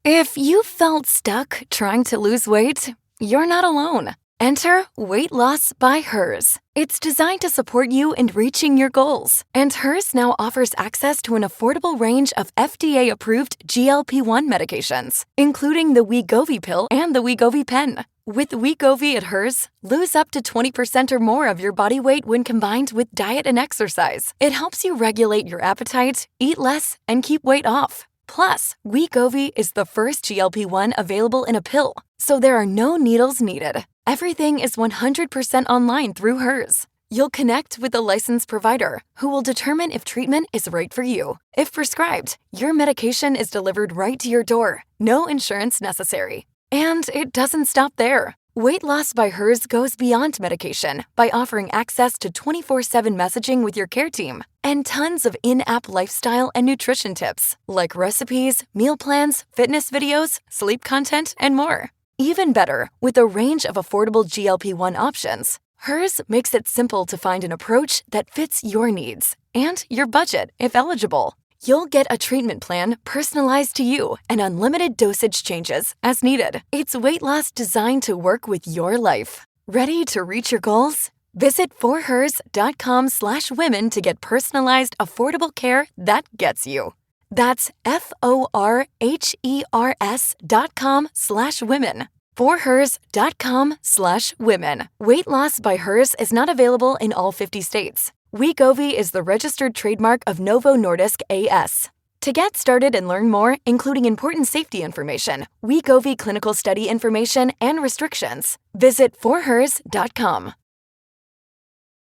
If you felt stuck trying to lose weight, you're not alone. Enter Weight Loss by Hers. It's designed to support you in reaching your goals. And Hers now offers access to an affordable range of FDA-approved GLP-1 medications, including the Wegovy pill and the Wegovy pen. With Wegovy at Hers, lose up to 20% or more of your body weight when combined with diet and exercise. It helps you regulate your appetite, eat less, and keep weight off. Plus, Wegovy is the first GLP-1 available in a pill, so there are no needles needed. Everything is 100% online through Hers. You'll connect with a licensed provider who will determine if treatment is right for you. If prescribed, your medication is delivered right to your door. No insurance necessary. And it doesn't stop there. Weight Loss by Hers goes beyond medication by offering access to 24/7 messaging with your care team and tons of in-app lifestyle and nutrition tips like recipes, meal plans, fitness videos, sleep content, and more. Even better, with a range of affordable GLP-1 options, Hers makes it simple to find an approach that fits your needs and your budget if eligible. You'll get a treatment plan personalized to you and unlimited dosage changes as needed. It's weight loss designed to work with your life. Ready to reach your goals? Visit forhers.com/women to get personalized, affordable care that gets you. That's forhers.com/women. forhers.com/women. Weight Loss by Hers is not available in all 50 states. Wegovy is the registered trademark of Novo Nordisk A/S. To get started and learn more, including important safety information, Wegovy clinical study information, and restrictions, visit forhers.com.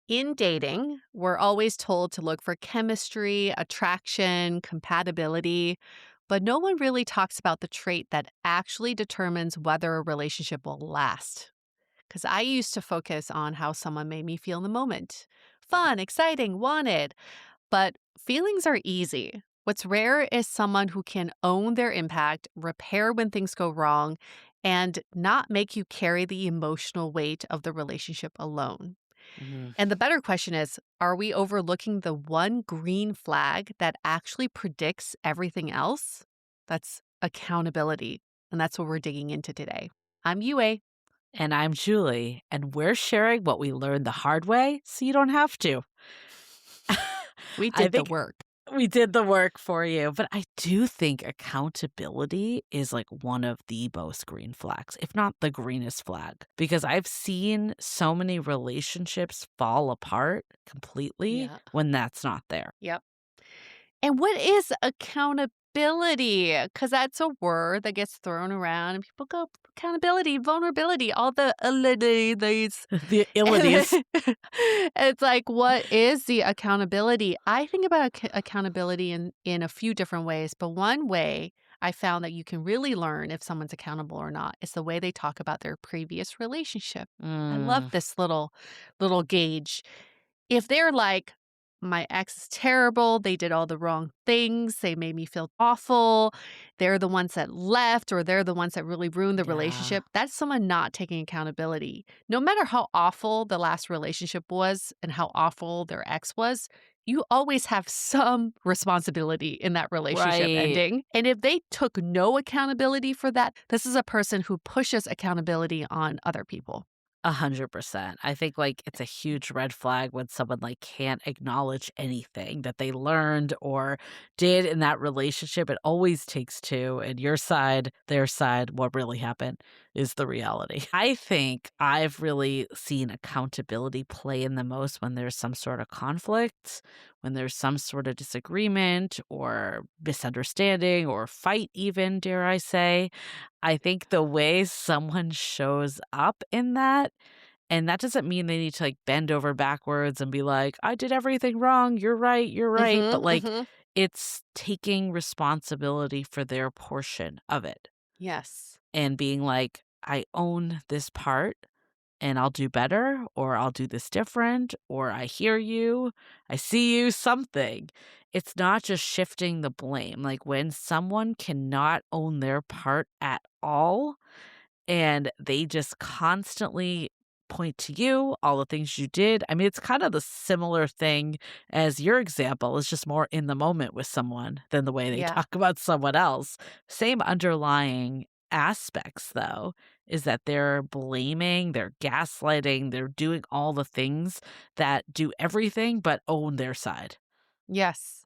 In dating, we're always told to look for chemistry, attraction, compatibility, but no one really talks about the trait that actually determines whether a relationship will last. Because I used to focus on how someone made me feel in the moment. Fun, exciting, wanted. But feelings are easy. What's rare is someone who can own their impact, repair when things go wrong, and not make you carry the emotional weight of the relationship alone. Mhm. And the better question is, are we overlooking the one green flag that actually predicts everything else? That's accountability. And that's what we're digging into today. I'm Yue. And I'm Julie, and we're sharing what we learned the hard way so you don't have to. We I did the think work. we did the work for you, but I do think accountability is like one of the most green flags, if not the greenest flag, because I've seen so many relationships fall apart completely Yeah. when that's not there. Yep. And what is accountability? Because that's a word that gets thrown around and people go, accountability, vulnerability, all the these. The illities. It's like, what is the accountability? I think about accountability in a few different ways, but one way I found that you can really learn if someone's accountable or not is the way they talk about their previous relationship. I love Mm, this little gauge. If they're like, my ex is terrible, they did all the wrong things, they made me feel awful, they're the ones that left, or they're the ones that really ruined the yeah. relationship, that's someone not taking accountability. No matter how awful the last relationship was and how awful their ex was, you always have some responsibility in that relationship Right. ending. And if they took no accountability for that, this is a person who pushes accountability on other people. 100%. I think like it's a huge red flag when someone like can't acknowledge anything that they learned or did in that relationship. It always takes two, and your side, their side, what really happened is the reality. I think I've really seen accountability play in the most when there's some sort of conflict, when there's some sort of disagreement or misunderstanding or fight, even, dare I say. I think the way someone shows up in that, and that doesn't mean they need to like bend over backwards and be like, I did everything wrong. You're right. But like, Mm-hmm. it's taking responsibility for their portion of it Yes. and being like, I own this part and I'll do better, or I'll do this different, or I hear you, I see you, something. It's not just shifting the blame. Like when someone cannot own their part at all and they just constantly point to you, all the things you did. I mean, it's kind of the similar thing as your example. It's just more in the moment with someone than the way they Yeah. talk about someone else. Same underlying aspects, though, is that they're blaming, they're gaslighting, they're doing all the things that do everything but own their side. Yes.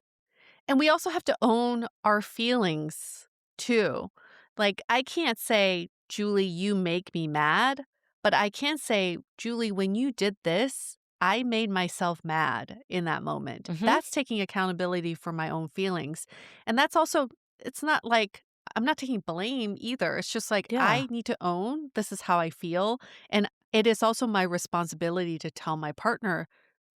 And we also have to own our feelings too. Like, I can't say, Julie, you make me mad, but I can say, Julie, when you did this, I made myself mad in that moment. Mhm. That's taking accountability for my own feelings. And that's also, it's not like I'm not taking blame either. It's just like Yeah. I need to own this is how I feel. And it is also my responsibility to tell my partner,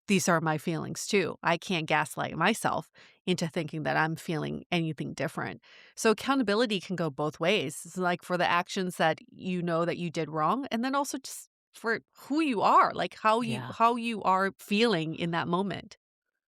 these are my feelings too. I can't gaslight myself into thinking that I'm feeling anything different. So accountability can go both ways. It's like for the actions that you know that you did wrong, and then also just for who you are, like Yeah. how you are feeling in that moment.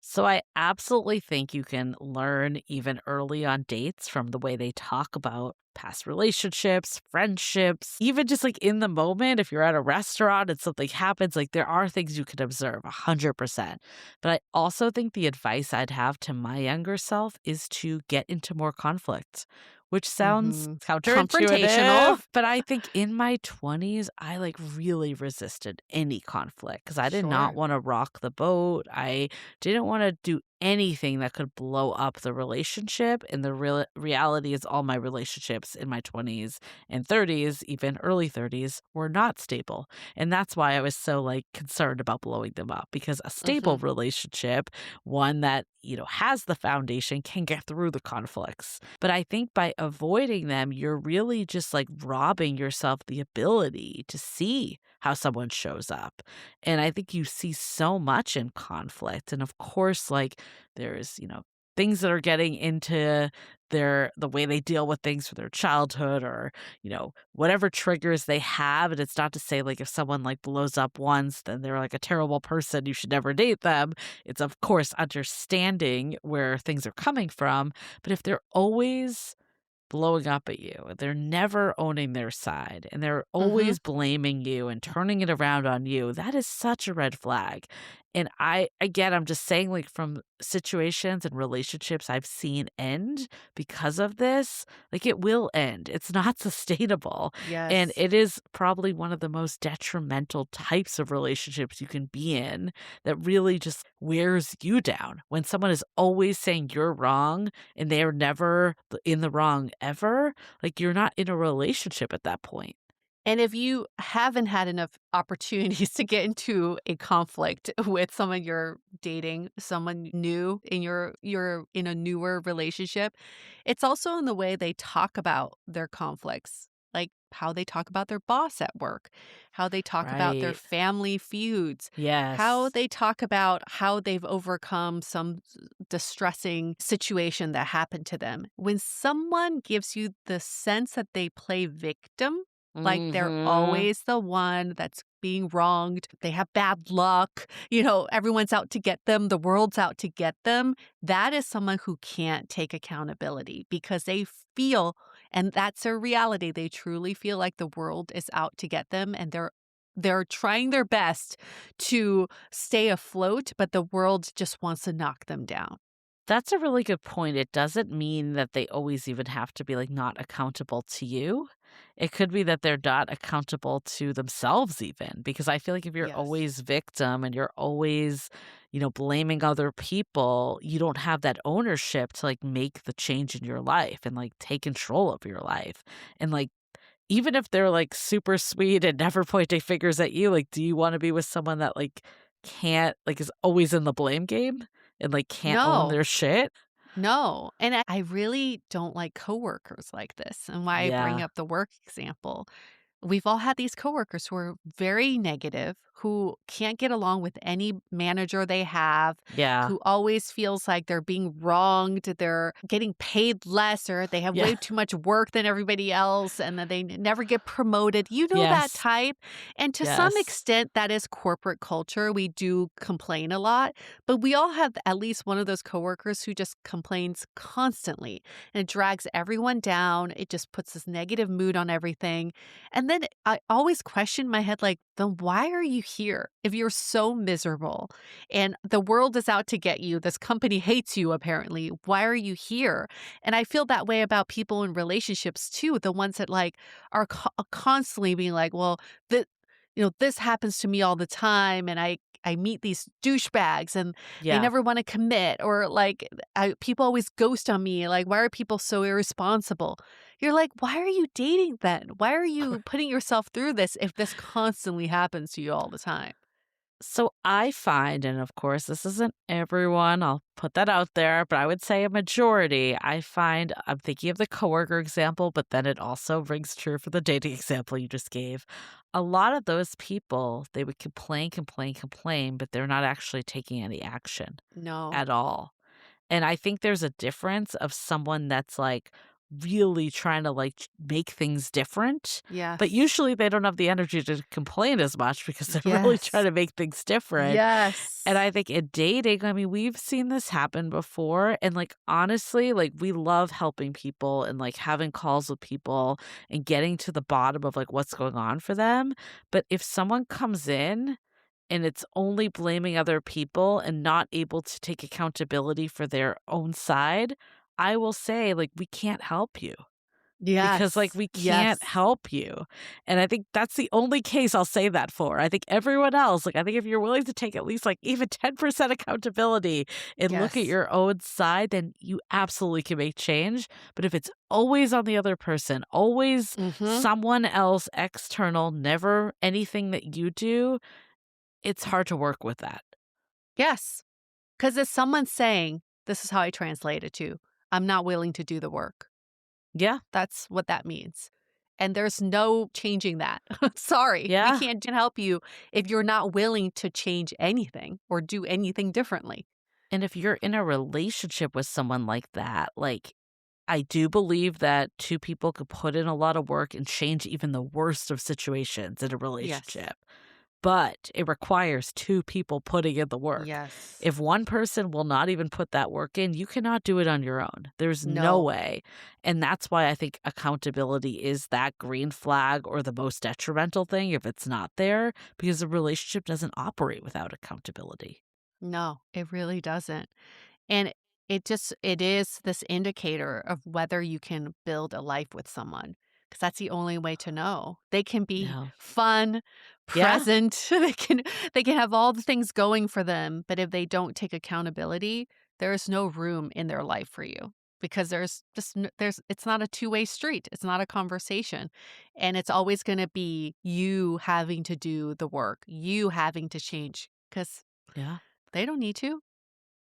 So I absolutely think you can learn even early on dates from the way they talk about past relationships, friendships, even just like in the moment, if you're at a restaurant and something happens, like there are things you can observe 100%. But I also think the advice I'd have to my younger self is to get into more conflict, which sounds Mhm. Confrontational. counterintuitive. But I think in my 20s, I like really resisted any conflict because I did not Sure. want to rock the boat. I didn't wanna do anything that could blow up the relationship, and the reality is all my relationships in my 20s and 30s, even early 30s, were not stable, and that's why I was so, like, concerned about blowing them up because a stable Mhm. relationship, one that, has the foundation, can get through the conflicts, but I think by avoiding them, you're really just, like, robbing yourself the ability to see how someone shows up, and I think you see so much in conflict. And of course, like there's, things that are getting into the way they deal with things from their childhood or, whatever triggers they have. And it's not to say like if someone like blows up once, then they're like a terrible person. You should never date them. It's of course understanding where things are coming from. But if they're always blowing up at you. They're never owning their side and they're Mhm. always blaming you and turning it around on you. That is such a red flag. And again, I'm just saying, like, from situations and relationships I've seen end because of this, like, it will end. It's not sustainable. And Yes. it is probably one of the most detrimental types of relationships you can be in that really just wears you down. When someone is always saying you're wrong and they are never in the wrong ever, like you're not in a relationship at that point. And if you haven't had enough opportunities to get into a conflict with someone you're dating, someone new in you're in a newer relationship, it's also in the way they talk about their conflicts, like how they talk about their boss at work, how they talk about their Right. family feuds, how Yes. they talk about how they've overcome some distressing situation that happened to them. When someone gives you the sense that they play victim, like they're Mhm. always the one that's being wronged. They have bad luck. Everyone's out to get them. The world's out to get them. That is someone who can't take accountability because they feel, and that's their reality. They truly feel like the world is out to get them and they're trying their best to stay afloat, but the world just wants to knock them down. That's a really good point. It doesn't mean that they always even have to be like not accountable to you. It could be that they're not accountable to themselves, even because I feel like if you're Yes. always victim and you're always, blaming other people, you don't have that ownership to like make the change in your life and like take control of your life. And like, even if they're like super sweet and never pointing fingers at you, like, do you want to be with someone that like can't, like, is always in the blame game and like can't own No. their shit? No, and I really don't like coworkers like this, and why I bring Yeah. up the work example. We've all had these coworkers who are very negative, who can't get along with any manager they have, Yeah. who always feels like they're being wronged, they're getting paid less, or they have Yeah. way too much work than everybody else, and then they never get promoted. You know that Yes. type. And to some Yes. extent, that is corporate culture. We do complain a lot, but we all have at least one of those coworkers who just complains constantly, and it drags everyone down. It just puts this negative mood on everything. And then I always question in my head, like, then why are you here if you're so miserable and the world is out to get you? This company hates you, apparently. Why are you here? And I feel that way about people in relationships too, the ones that like are constantly being like, well, the, this happens to me all the time, and I meet these douchebags and they Yeah. never want to commit, or like people always ghost on me. Like, why are people so irresponsible? You're like, why are you dating then? Why are you putting yourself through this if this constantly happens to you all the time? So I find, and of course, this isn't everyone, I'll put that out there, but I would say a majority. I find, I'm thinking of the coworker example, but then it also rings true for the dating example you just gave. A lot of those people, they would complain, complain, complain, but they're not actually taking any action No. at all. And I think there's a difference of someone that's like really trying to like make things different, but Yes. usually they don't have the energy to complain as much because they're really trying Yes. to make things different. And Yes. I think in dating, I mean, we've seen this happen before. And like, honestly, like we love helping people and like having calls with people and getting to the bottom of like what's going on for them. But if someone comes in and it's only blaming other people and not able to take accountability for their own side, I will say, like, we can't help you because, like, Yes. we can't Yes. help you. And I think that's the only case I'll say that for. I think everyone else, like, I think if you're willing to take at least like even 10% accountability and look at Yes. your own side, then you absolutely can make change. But if it's always on the other person, always Mm-hmm. someone else external, never anything that you do, it's hard to work with that. Yes. Because it's someone saying, this is how I translate it to, I'm not willing to do the work. Yeah, That's what that means. And there's no changing that. Sorry, we yeah, can't help you if you're not willing to change anything or do anything differently. and if you're in a relationship with someone like that, like, I do believe that 2 people could put in a lot of work and change even the worst of situations in a Yes. relationship, but it requires 2 people putting in the work. Yes. If one person will not even put that work in, you cannot do it on your own. There's no No. way, and that's why I think accountability is that green flag or the most detrimental thing if it's not there, because a relationship doesn't operate without accountability. No, it really doesn't. And it is this indicator of whether you can build a life with someone, because that's the only way to know. They can be Yeah. fun, Yeah, present, they can have all the things going for them, but if they don't take accountability, there is no room in their life for you, because there's it's not a two-way street. It's not a conversation. And it's always going to be you having to do the work, you having to change, cuz yeah. they don't need to.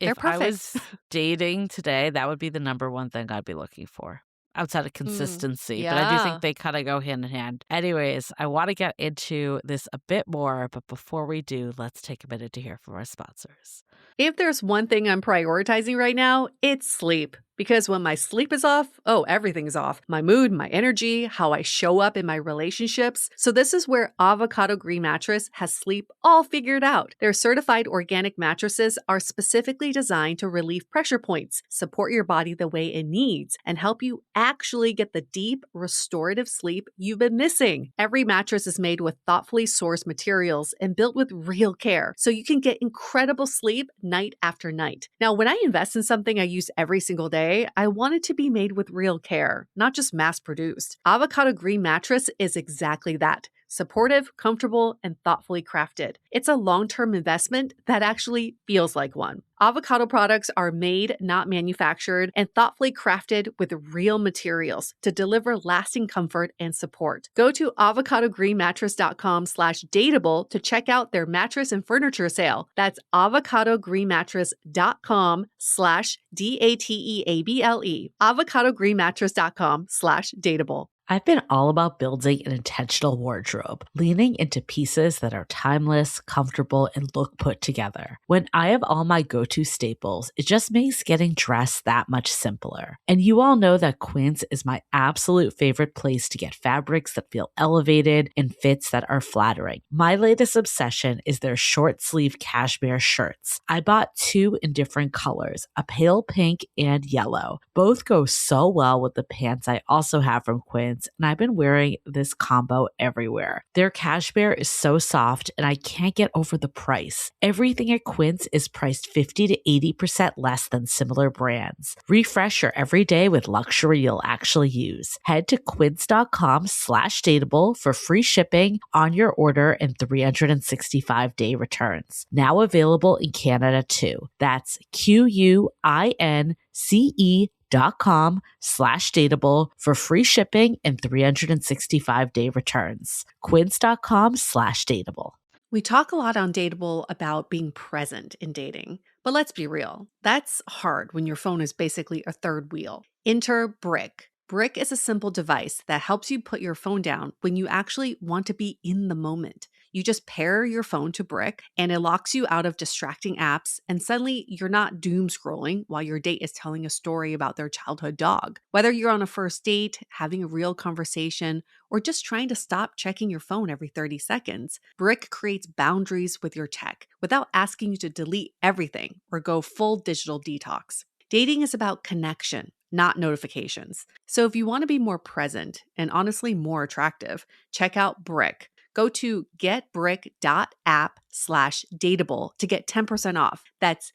They're If I perfect. was dating today, that would be the number one thing I'd be looking for, outside of Mm. consistency, but I do think Yeah. they kinda go hand in hand. Anyways, I wanna get into this a bit more, but before we do, let's take a minute to hear from our sponsors. If there's one thing I'm prioritizing right now, it's sleep. Because when my sleep is off, oh, everything's off. My mood, my energy, how I show up in my relationships. So this is where Avocado Green Mattress has sleep all figured out. Their certified organic mattresses are specifically designed to relieve pressure points, support your body the way it needs, and help you actually get the deep, restorative sleep you've been missing. Every mattress is made with thoughtfully sourced materials and built with real care, so you can get incredible sleep night after night. Now, when I invest in something I use every single day, I want it to be made with real care, not just mass produced. Avocado Green Mattress is exactly that. Supportive, comfortable, and thoughtfully crafted. It's a long-term investment that actually feels like one. Avocado products are made, not manufactured, and thoughtfully crafted with real materials to deliver lasting comfort and support. Go to avocadogreenmattress.com/dateable to check out their mattress and furniture sale. That's avocadogreenmattress.com/DATEABLE. avocadogreenmattress.com/dateable. I've been all about building an intentional wardrobe, leaning into pieces that are timeless, comfortable, and look put together. When I have all my go-to staples, it just makes getting dressed that much simpler. And you all know that Quince is my absolute favorite place to get fabrics that feel elevated and fits that are flattering. My latest obsession is their short sleeve cashmere shirts. I bought two in different colors, a pale pink and yellow. Both go so well with the pants I also have from Quince, and I've been wearing this combo everywhere. Their cashmere is so soft, and I can't get over the price. Everything at Quince is priced 50 to 80% less than similar brands. Refresh your every day with luxury you'll actually use. Head to quince.com/dateable for free shipping on your order and 365-day returns. Now available in Canada too. That's QUINCE.com/dateable for free shipping and 365-day returns. Quince.com/dateable. We talk a lot on Dateable about being present in dating, but let's be real. That's hard when your phone is basically a third wheel. Enter Brick. Brick is a simple device that helps you put your phone down when you actually want to be in the moment. You just pair your phone to Brick and it locks you out of distracting apps, and suddenly you're not doom scrolling while your date is telling a story about their childhood dog. Whether you're on a first date, having a real conversation, or just trying to stop checking your phone every 30 seconds, Brick creates boundaries with your tech without asking you to delete everything or go full digital detox. Dating is about connection, not notifications. So if you want to be more present and honestly more attractive, check out Brick. Go to getbrick.app/dateable to get 10% off. That's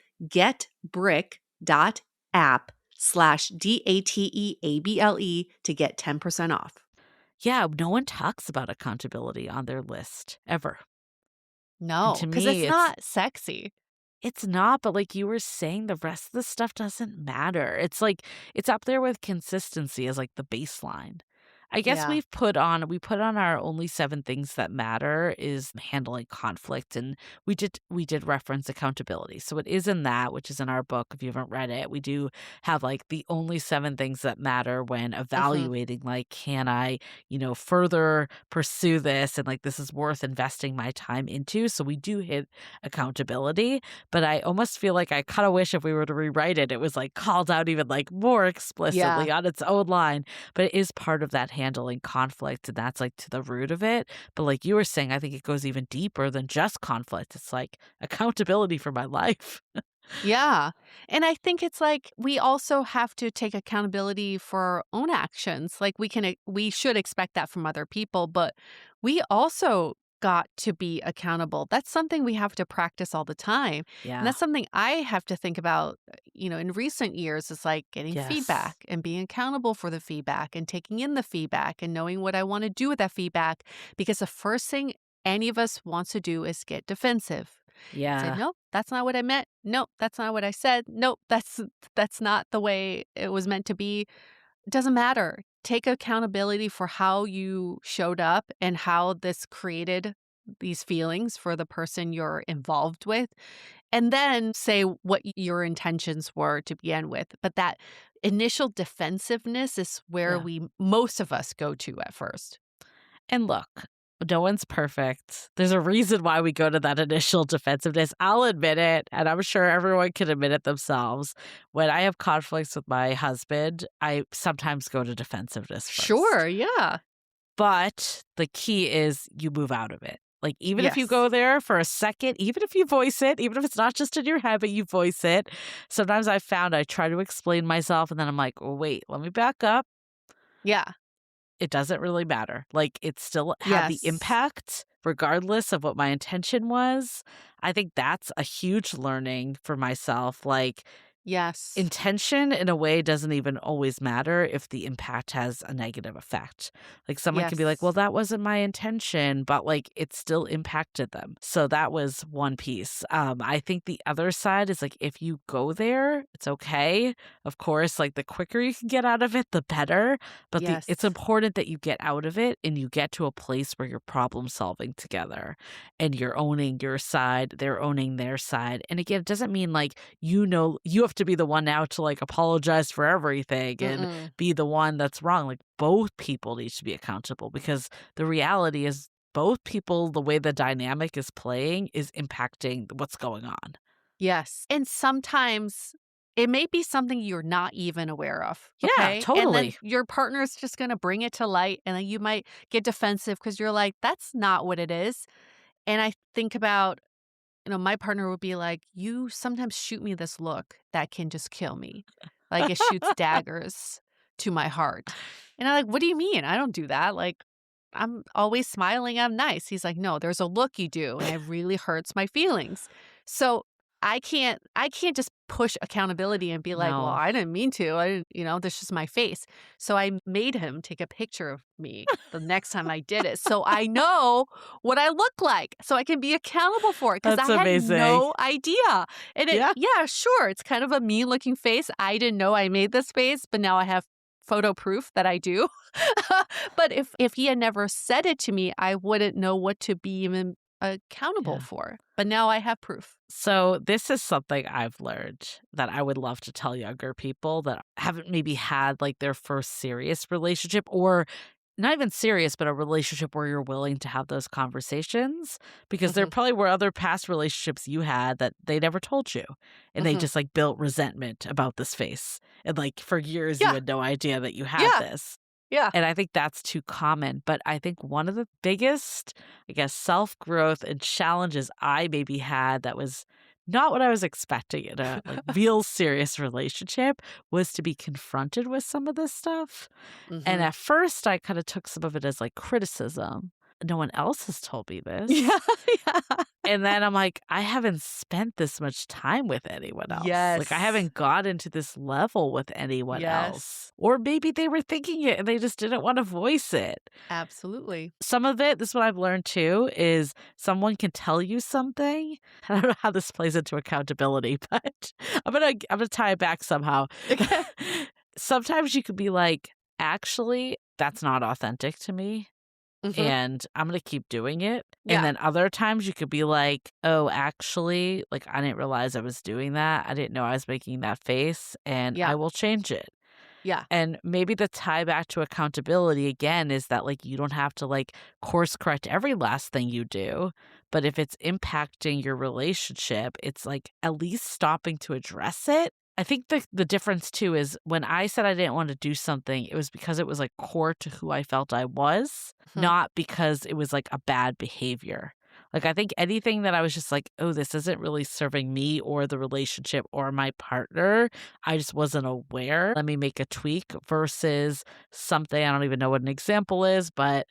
getbrick.app/DATEABLE to get 10% off. Yeah, no one talks about accountability on their list ever. And No, to because me, it's not sexy. it's not, but like you were saying, the rest of the stuff doesn't matter. It's like it's up there with consistency as like the baseline. I guess Yeah. we put on our only seven things that matter is handling conflict, and we did reference accountability. So it is in that, which is in our book. If you haven't read it, we do have like the only seven things that matter when Uh-huh. evaluating like, can I, further pursue this, and like this is worth investing my time into. So we do hit accountability, but I almost feel like I kind of wish if we were to rewrite it, it was like called out even like more Yeah. explicitly on its own line. But it is part of that handling conflict, and that's like to the root of it. But like you were saying, I think it goes even deeper than just conflict. It's like accountability for my life. Yeah. And I think it's like we also have to take accountability for our own actions. Like we should expect that from other people, but we also got to be accountable. That's something we have to practice all the time. And Yeah. that's something I have to think about, in recent years is like getting Yes. feedback and being accountable for the feedback and taking in the feedback and knowing what I want to do with that feedback, because the first thing any of us wants to do is get defensive. Say, Yeah. "Nope, that's not what I meant. Nope, that's not what I said. Nope, that's not the way it was meant to be." It doesn't matter. Take accountability for how you showed up and how this created these feelings for the person you're involved with, and then say what your intentions were to begin with. But that initial defensiveness is where Yeah. most of us go to at first. And look, no one's perfect. There's a reason why we go to that initial defensiveness. I'll admit it, and I'm sure everyone can admit it themselves. When I have conflicts with my husband, I sometimes go to defensiveness Sure, first. yeah. But the key is you move out of it. Like, even if you Yes. go there for a second, even if you voice it, even if it's not just in your head, but you voice it, sometimes I've found I try to explain myself and then I'm like, oh, wait, let me back up. Yeah. It doesn't really matter. Like, it still had the Yes. impact regardless of what my intention was. I think that's a huge learning for myself. Like, Yes. intention in a way doesn't even always matter if the impact has a negative effect. Like someone can be like, well, Yes. that wasn't my intention, but like it still impacted them. So that was one piece. I think the other side is like, if you go there, it's okay. Of course, like the quicker you can get out of it, the better. But it's Yes. important that you get out of it and you get to a place where you're problem solving together and you're owning your side, they're owning their side. And again, it doesn't mean like, you have have to be the one now to like apologize for everything and Mm-mm. be the one that's wrong. Like both people need to be accountable because the reality is both people, the way the dynamic is playing is impacting what's going on. Yes. And sometimes it may be something you're not even aware of. Yeah, Okay. And then totally. your partner's just going to bring it to light. And then you might get defensive because you're like, that's not what it is. And I think about, my partner would be like, you sometimes shoot me this look that can just kill me. Like it shoots daggers to my heart. And I'm like, what do you mean? I don't do that. Like, I'm always smiling. I'm nice. He's like, no, there's a look you do, and it really hurts my feelings. So I can't just push accountability and be like, well, No. I didn't mean to. I didn't, this is just my face. So I made him take a picture of me the next time I did it. So I know what I look like. So I can be accountable for it because That's I had amazing. no idea. And Yeah. yeah, sure, it's kind of a mean looking face. I didn't know I made this face, but now I have photo proof that I do. But if he had never said it to me, I wouldn't know what to be even accountable Yeah. for. But now I have proof. So this is something I've learned that I would love to tell younger people that haven't maybe had like their first serious relationship or not even serious, but a relationship where you're willing to have those conversations because there Hmm. probably were other past relationships you had that they never told you and they Hmm. just like built resentment about this face. And like for years, you Yeah, had no idea that you had yeah, this. yeah. And I think that's too common. But I think one of the biggest, I guess, self growth and challenges I maybe had that was not what I was expecting in a like real serious relationship was to be confronted with some of this stuff. And Hmm. at first, I kind of took some of it as like criticism. No one else has told me Yeah, this. yeah. And then I'm like, I haven't spent this much time with anyone else. Like, I Yes, haven't gotten to this level with anyone else. yes, Or maybe they were thinking it and they just didn't want to voice it. absolutely. Some of it, this is what I've learned too, is someone can tell you something. I don't know how this plays into accountability, but I'm gonna tie it back somehow. Okay. Sometimes you could be like, actually, that's not authentic to me Hmm. and I'm gonna keep doing it. And Yeah, then other times you could be like, oh, actually, like I didn't realize I was doing that. I didn't know I was making that face and yeah, I will change it. yeah. And maybe the tie back to accountability again is that like you don't have to like course correct every last thing you do. But if it's impacting your relationship, it's like at least stopping to address it. I think the difference too is when I said I didn't want to do something, it was because it was like core to who I felt I was, Hmm. not because it was like a bad behavior. Like I think anything that I was just like, oh, this isn't really serving me or the relationship or my partner, I just wasn't aware. Let me make a tweak versus something I don't even know what an example is, but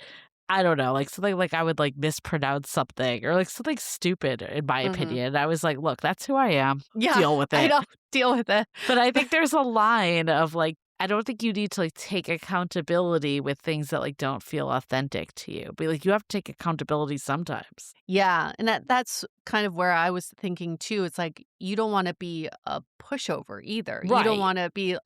I don't know, like something like I would like mispronounce something or like something stupid in my Hmm. opinion. I was like, look, that's who I am. Yeah, Deal with I it. know. Deal with it. But I think there's a line of like, I don't think you need to like take accountability with things that like don't feel authentic to you. But like you have to take accountability sometimes. Yeah, and that's kind of where I was thinking too. It's like you don't want to be a pushover either. You don't Right. want to be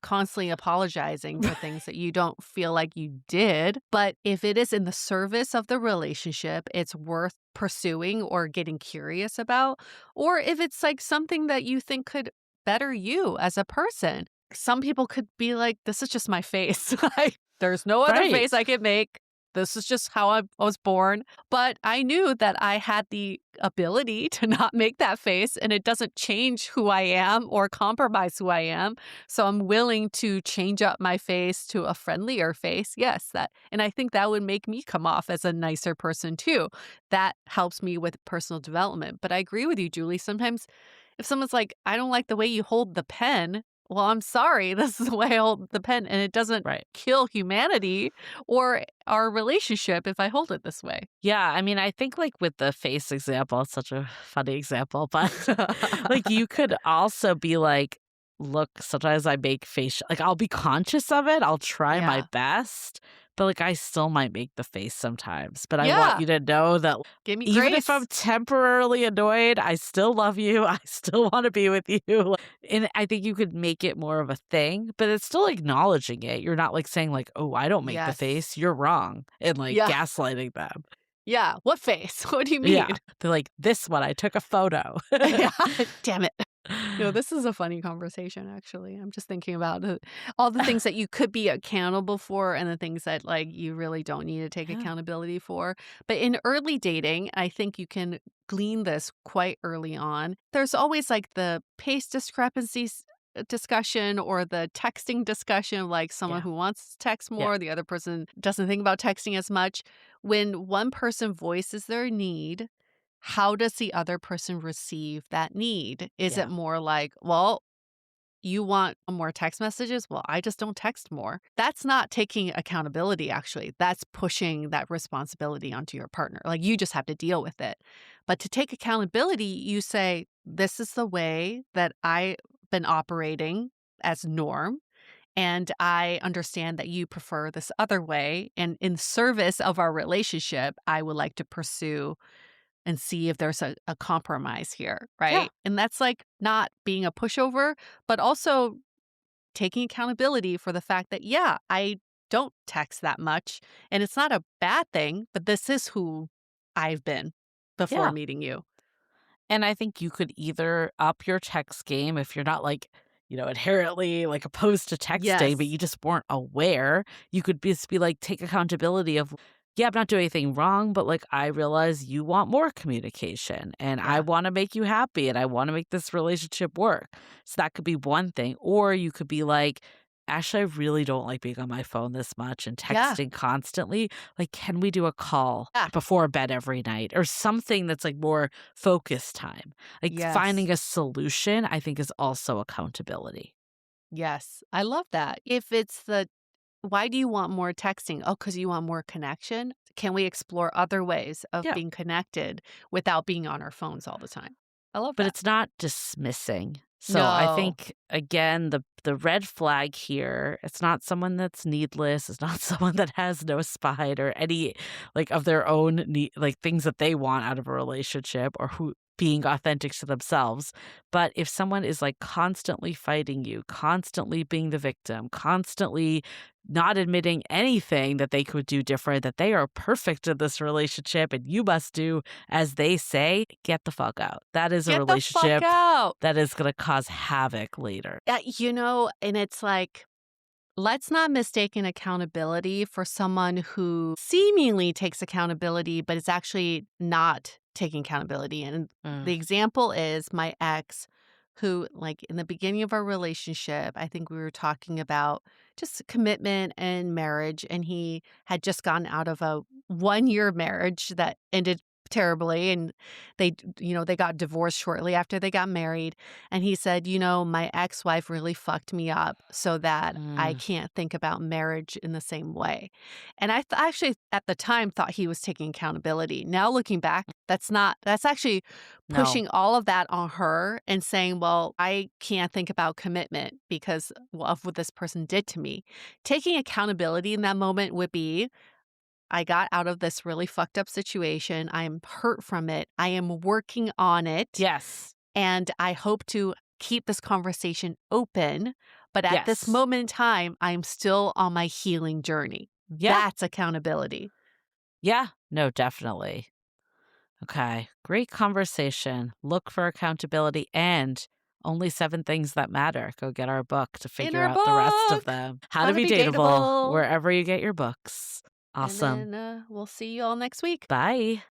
constantly apologizing for things that you don't feel like you did. But if it is in the service of the relationship, it's worth pursuing or getting curious about. Or if it's like something that you think could better you as a person. Some people could be like, this is just my face. Like, there's no other Right. face I could make. This is just how I was born. But I knew that I had the ability to not make that face, and it doesn't change who I am or compromise who I am. So I'm willing to change up my face to a friendlier face. Yes, that, and I think that would make me come off as a nicer person too. That helps me with personal development. But I agree with you, Julie. Sometimes if someone's like, I don't like the way you hold the pen, well, I'm sorry. This is the way I hold the pen, and it doesn't Right. kill humanity or our relationship if I hold it this way. Yeah, I mean, I think like with the face example, it's such a funny example, but like you could also be like, look, sometimes I make face like I'll be conscious of it. I'll try my Yeah. best, but like I still might make the face sometimes. But I want Yeah. you to know that Give me even if I'm grace. temporarily annoyed, I still love you. I still want to be with you. And I think you could make it more of a thing, but it's still acknowledging it. You're not like saying like, "Oh, I don't make the Yes. face. You're wrong." And like Yeah. gaslighting them. Yeah. What face? What do you Yeah. mean? They're like, "This one, I took a photo." Yeah. Damn it. This is a funny conversation, actually. I'm just thinking about all the things that you could be accountable for and the things that, like, you really don't need to take Yeah. accountability for. But in early dating, I think you can glean this quite early on. There's always, like, the pace discrepancies discussion or the texting discussion, like someone Yeah. who wants to text Yeah. more, the other person doesn't think about texting as much. When one person voices their need, how does the other person receive that need? Is it Yeah. more like, well, you want more text messages? Well, I just don't text more. That's not taking accountability, actually. That's pushing that responsibility onto your partner. Like, you just have to deal with it. But to take accountability, you say, this is the way that I've been operating as norm. And I understand that you prefer this other way. And in service of our relationship, I would like to pursue and see if there's a compromise here, Yeah. right? And that's like not being a pushover, but also taking accountability for the fact that, yeah, I don't text that much. And it's not a bad thing, but this is who I've been before Yeah. meeting you. And I think you could either up your text game if you're not like, inherently like opposed to texting, but Yes. you just weren't aware. You could just be like, take accountability of, yeah, I'm not doing anything wrong, but like I realize you want more communication and I Yeah. want to make you happy and I want to make this relationship work. So that could be one thing. Or you could be like, actually, I really don't like being on my phone this much and Yeah. texting constantly. Like, can we do a call Yeah. before bed every night or something that's like more focus time? Like, Yes. finding a solution, I think, is also accountability. Yes. I love that. If it's the why do you want more texting? Oh, because you want more connection? Can we explore other ways of Yeah. being connected without being on our phones all the time? I love But that. it's not dismissing. So I No. think again, the red flag here, it's not someone that's needless, it's not someone that has no spine or any like of their own need, like things that they want out of a relationship or who being authentic to themselves. But if someone is like constantly fighting you, constantly being the victim, constantly not admitting anything that they could do different, that they are perfect in this relationship and you must do as they say, get the fuck out. That is a Get the fuck relationship out. that is going to cause havoc later. And it's like, let's not mistake accountability for someone who seemingly takes accountability, but is actually not taking accountability. And Mm. the example is my ex, who, like, in the beginning of our relationship, I think we were talking about just commitment and marriage. And he had just gotten out of a 1 year marriage that ended terribly. And they got divorced shortly after they got married. And he said, my ex wife really fucked me up so that I Mm. can't think about marriage in the same way. And actually at the time thought he was taking accountability. Now looking back, that's actually No. pushing all of that on her and saying, well, I can't think about commitment because of what this person did to me. Taking accountability in that moment would be, I got out of this really fucked up situation. I am hurt from it. I am working on it. Yes. And I hope to keep this conversation open. But at this Yes. moment in time, I'm still on my healing journey. Yeah. That's accountability. Yeah. No, definitely. Okay. Great conversation. Look for accountability and only 7 things that matter. Go get our book to In figure our out the rest of book, them. How How to to be Be dateable, Dateable. wherever you get your books. And Awesome. then we'll see you all next week. Bye.